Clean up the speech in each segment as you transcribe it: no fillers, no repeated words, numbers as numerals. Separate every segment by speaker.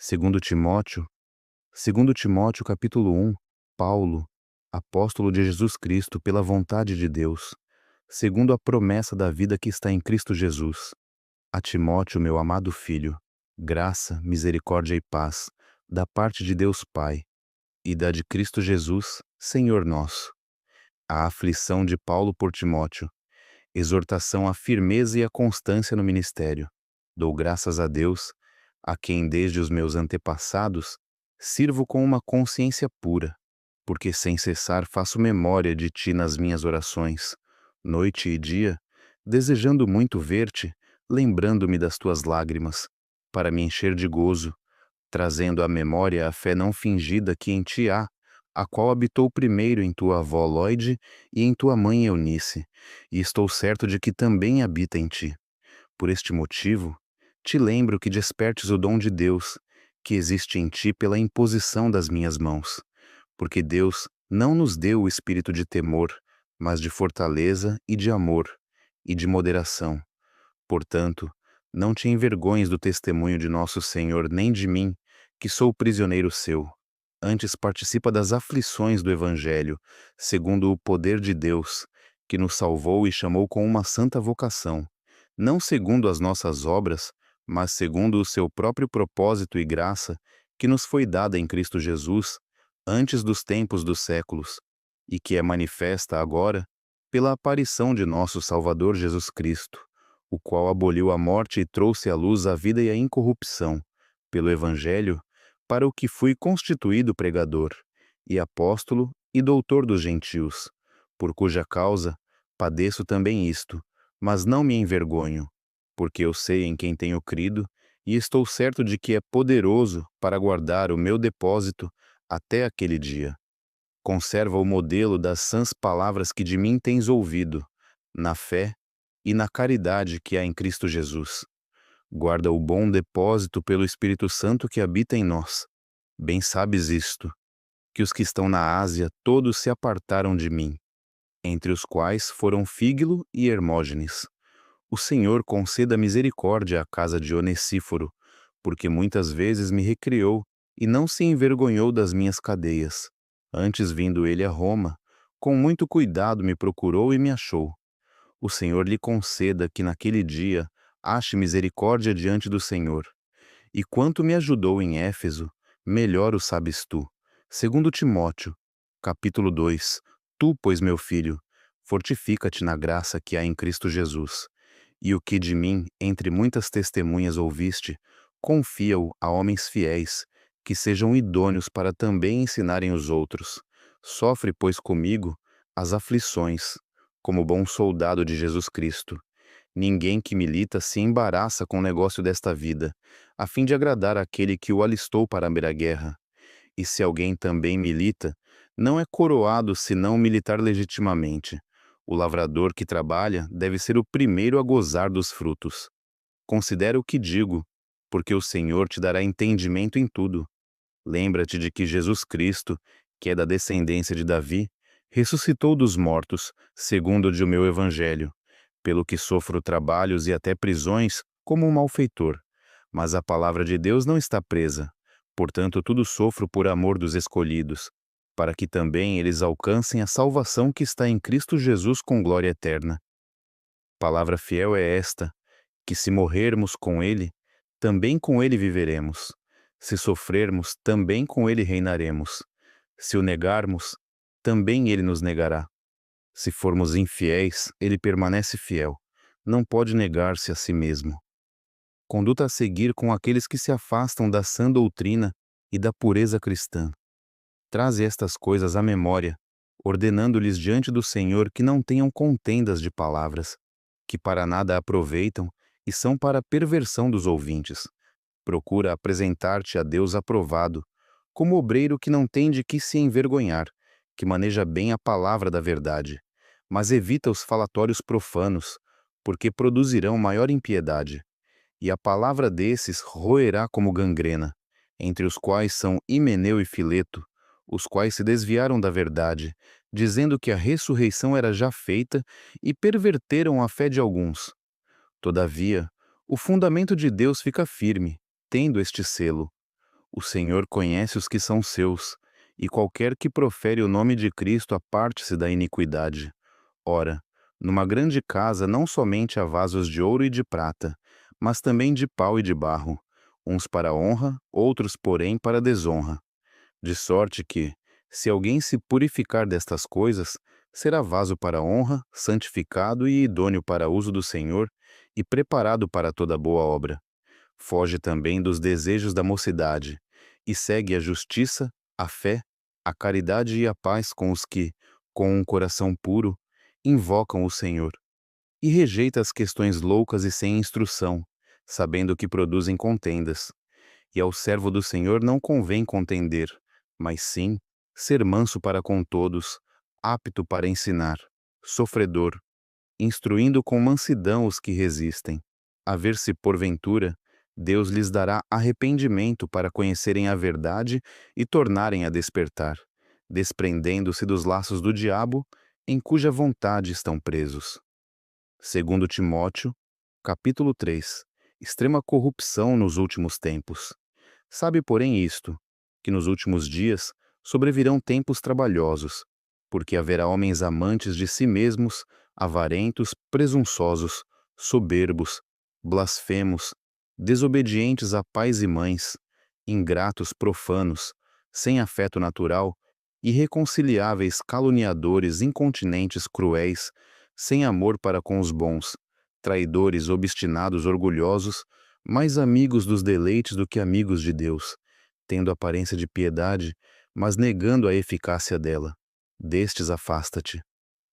Speaker 1: Segundo Timóteo, segundo Timóteo capítulo 1, Paulo, apóstolo de Jesus Cristo pela vontade de Deus, segundo a promessa da vida que está em Cristo Jesus. A Timóteo, meu amado filho, graça, misericórdia e paz, da parte de Deus Pai, e da de Cristo Jesus, Senhor nosso. A aflição de Paulo por Timóteo, exortação à firmeza e à constância no ministério. Dou graças a Deus, a quem desde os meus antepassados sirvo com uma consciência pura, porque sem cessar faço memória de ti nas minhas orações, noite e dia, desejando muito ver-te, lembrando-me das tuas lágrimas, para me encher de gozo, trazendo à memória a fé não fingida que em ti há, a qual habitou primeiro em tua avó Lóide e em tua mãe Eunice, e estou certo de que também habita em ti. Por este motivo, te lembro que despertes o dom de Deus, que existe em ti pela imposição das minhas mãos, porque Deus não nos deu o espírito de temor, mas de fortaleza e de amor, e de moderação. Portanto, não te envergonhes do testemunho de nosso Senhor, nem de mim, que sou prisioneiro seu. Antes participa das aflições do Evangelho, segundo o poder de Deus, que nos salvou e chamou com uma santa vocação, não segundo as nossas obras, mas segundo o seu próprio propósito e graça, que nos foi dada em Cristo Jesus, antes dos tempos dos séculos, e que é manifesta agora pela aparição de nosso Salvador Jesus Cristo, o qual aboliu a morte e trouxe à luz a vida e a incorrupção, pelo Evangelho, para o que fui constituído pregador, e apóstolo e doutor dos gentios, por cuja causa padeço também isto, mas não me envergonho, porque eu sei em quem tenho crido, e estou certo de que é poderoso para guardar o meu depósito até aquele dia. Conserva o modelo das sãs palavras que de mim tens ouvido, na fé e na caridade que há em Cristo Jesus. Guarda o bom depósito pelo Espírito Santo que habita em nós. Bem sabes isto, que os que estão na Ásia todos se apartaram de mim, entre os quais foram Fígilo e Hermógenes. O Senhor conceda misericórdia à casa de Onesíforo, porque muitas vezes me recriou e não se envergonhou das minhas cadeias. Antes vindo ele a Roma, com muito cuidado me procurou e me achou. O Senhor lhe conceda que naquele dia ache misericórdia diante do Senhor. E quanto me ajudou em Éfeso, melhor o sabes tu. Segundo Timóteo, capítulo 2. Tu, pois, meu filho, fortifica-te na graça que há em Cristo Jesus. E o que de mim, entre muitas testemunhas ouviste, confia-o a homens fiéis, que sejam idôneos para também ensinarem os outros. Sofre, pois, comigo as aflições, como bom soldado de Jesus Cristo. Ninguém que milita se embaraça com o negócio desta vida, a fim de agradar aquele que o alistou para a guerra. E se alguém também milita, não é coroado senão militar legitimamente. O lavrador que trabalha deve ser o primeiro a gozar dos frutos. Considera o que digo, porque o Senhor te dará entendimento em tudo. Lembra-te de que Jesus Cristo, que é da descendência de Davi, ressuscitou dos mortos, segundo o de meu evangelho, pelo que sofro trabalhos e até prisões como um malfeitor. Mas a palavra de Deus não está presa. Portanto, tudo sofro por amor dos escolhidos, para que também eles alcancem a salvação que está em Cristo Jesus com glória eterna. Palavra fiel é esta, que se morrermos com ele, também com ele viveremos. Se sofrermos, também com ele reinaremos. Se o negarmos, também ele nos negará. Se formos infiéis, ele permanece fiel. Não pode negar-se a si mesmo. Conduta a seguir com aqueles que se afastam da sã doutrina e da pureza cristã. Traze estas coisas à memória, ordenando-lhes diante do Senhor que não tenham contendas de palavras, que para nada aproveitam e são para a perversão dos ouvintes. Procura apresentar-te a Deus aprovado, como obreiro que não tem de que se envergonhar, que maneja bem a palavra da verdade, mas evita os falatórios profanos, porque produzirão maior impiedade. E a palavra desses roerá como gangrena, entre os quais são Himeneu e Fileto, os quais se desviaram da verdade, dizendo que a ressurreição era já feita e perverteram a fé de alguns. Todavia, o fundamento de Deus fica firme, tendo este selo: O Senhor conhece os que são seus, e qualquer que profere o nome de Cristo aparte-se da iniquidade. Ora, numa grande casa não somente há vasos de ouro e de prata, mas também de pau e de barro, uns para honra, outros, porém, para desonra. De sorte que, se alguém se purificar destas coisas, será vaso para honra, santificado e idôneo para uso do Senhor e preparado para toda boa obra. Foge também dos desejos da mocidade, e segue a justiça, a fé, a caridade e a paz com os que, com um coração puro, invocam o Senhor. E rejeita as questões loucas e sem instrução, sabendo que produzem contendas. E ao servo do Senhor não convém contender, mas sim ser manso para com todos, apto para ensinar, sofredor, instruindo com mansidão os que resistem, a ver se, porventura, Deus lhes dará arrependimento para conhecerem a verdade e tornarem a despertar, desprendendo-se dos laços do diabo, em cuja vontade estão presos. Segundo Timóteo, capítulo 3. Extrema corrupção nos últimos tempos. Sabe, porém, isto, que nos últimos dias sobrevirão tempos trabalhosos, porque haverá homens amantes de si mesmos, avarentos, presunçosos, soberbos, blasfemos, desobedientes a pais e mães, ingratos, profanos, sem afeto natural, irreconciliáveis, caluniadores, incontinentes, cruéis, sem amor para com os bons, traidores, obstinados, orgulhosos, mais amigos dos deleites do que amigos de Deus, tendo aparência de piedade, mas negando a eficácia dela. Destes afasta-te,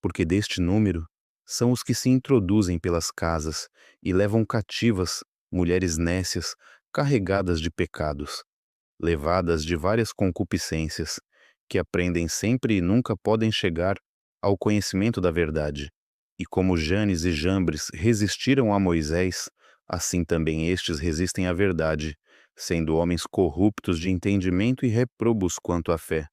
Speaker 1: porque deste número são os que se introduzem pelas casas e levam cativas mulheres nécias, carregadas de pecados, levadas de várias concupiscências, que aprendem sempre e nunca podem chegar ao conhecimento da verdade. E como Janes e Jambres resistiram a Moisés, assim também estes resistem à verdade, sendo homens corruptos de entendimento e réprobos quanto à fé.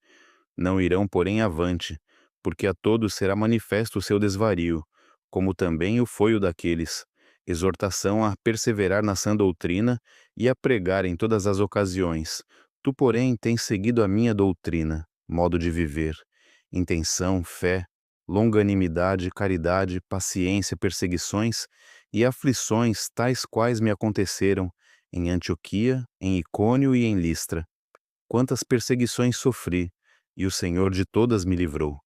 Speaker 1: Não irão, porém, avante, porque a todos será manifesto o seu desvario, como também o foi o daqueles. Exortação a perseverar na sã doutrina e a pregar em todas as ocasiões. Tu, porém, tens seguido a minha doutrina, modo de viver, intenção, fé, longanimidade, caridade, paciência, perseguições e aflições tais quais me aconteceram em Antioquia, em Icônio e em Listra. Quantas perseguições sofri, e o Senhor de todas me livrou.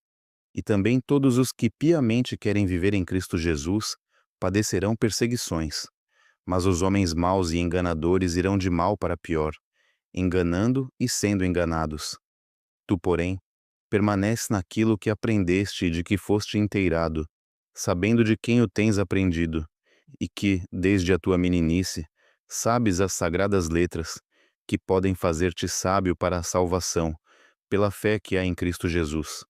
Speaker 1: E também todos os que piamente querem viver em Cristo Jesus padecerão perseguições. Mas os homens maus e enganadores irão de mal para pior, enganando e sendo enganados. Tu, porém, permanece naquilo que aprendeste e de que foste inteirado, sabendo de quem o tens aprendido, e que, desde a tua meninice, sabes as sagradas letras, que podem fazer-te sábio para a salvação, pela fé que há em Cristo Jesus.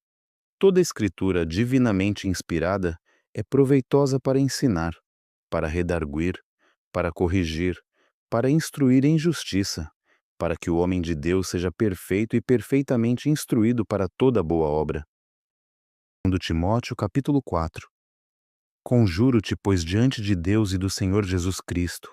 Speaker 1: Toda escritura divinamente inspirada é proveitosa para ensinar, para redarguir, para corrigir, para instruir em justiça, para que o homem de Deus seja perfeito e perfeitamente instruído para toda boa obra. 2 Timóteo, capítulo 4. Conjuro-te, pois, diante de Deus e do Senhor Jesus Cristo,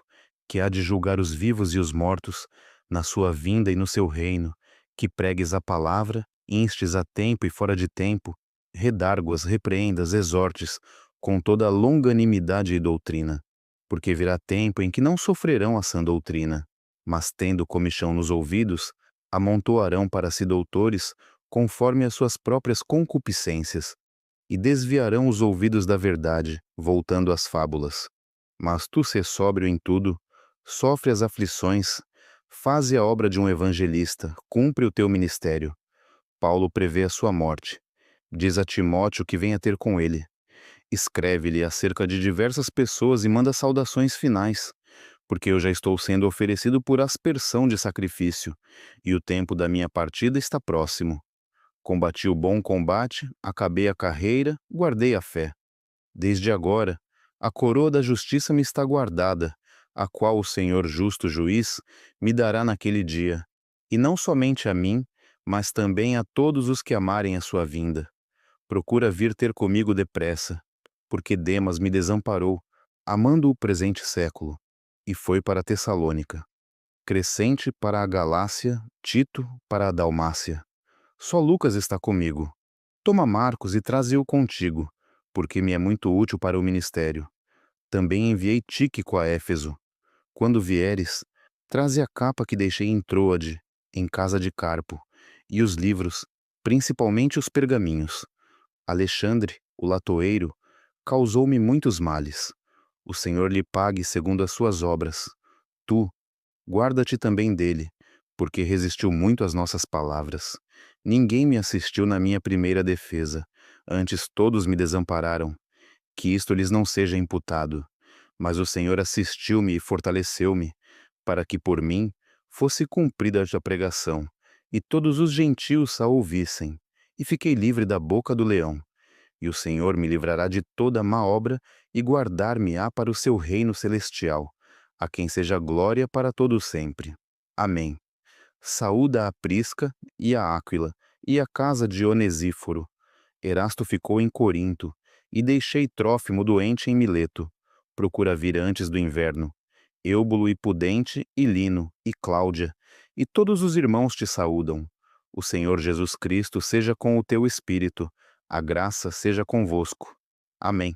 Speaker 1: que há de julgar os vivos e os mortos, na sua vinda e no seu reino, que pregues a palavra, instes a tempo e fora de tempo, redarguas, repreendas, exortes, com toda a longanimidade e doutrina. Porque virá tempo em que não sofrerão a sã doutrina, mas tendo comichão nos ouvidos, amontoarão para si doutores, conforme as suas próprias concupiscências, e desviarão os ouvidos da verdade, voltando às fábulas. Mas tu sê sóbrio em tudo, sofre as aflições, faze a obra de um evangelista, cumpre o teu ministério. Paulo prevê a sua morte. Diz a Timóteo que venha ter com ele. Escreve-lhe acerca de diversas pessoas e manda saudações finais, porque eu já estou sendo oferecido por aspersão de sacrifício, e o tempo da minha partida está próximo. Combati o bom combate, acabei a carreira, guardei a fé. Desde agora, a coroa da justiça me está guardada, a qual o Senhor justo juiz me dará naquele dia, e não somente a mim, mas também a todos os que amarem a sua vinda. Procura vir ter comigo depressa, porque Demas me desamparou, amando o presente século, e foi para Tessalônica. Crescente para a Galácia, Tito para a Dalmácia. Só Lucas está comigo. Toma Marcos e traze-o contigo, porque me é muito útil para o ministério. Também enviei Tíquico a Éfeso. Quando vieres, traze a capa que deixei em Troade, em casa de Carpo, e os livros, principalmente os pergaminhos. Alexandre, o latoeiro, causou-me muitos males. O Senhor lhe pague segundo as suas obras. Tu, guarda-te também dele, porque resistiu muito às nossas palavras. Ninguém me assistiu na minha primeira defesa, antes todos me desampararam. Que isto lhes não seja imputado. Mas o Senhor assistiu-me e fortaleceu-me, para que por mim fosse cumprida a pregação, e todos os gentios a ouvissem. E fiquei livre da boca do leão. E o Senhor me livrará de toda má obra e guardar-me-á para o seu reino celestial, a quem seja glória para todo sempre. Amém. Saúda a Prisca e a Áquila, e a casa de Onesíforo. Erasto ficou em Corinto, e deixei Trófimo doente em Mileto. Procura vir antes do inverno. Êubulo e Pudente, e Lino, e Cláudia, e todos os irmãos te saúdam. O Senhor Jesus Cristo seja com o teu espírito. A graça seja convosco. Amém.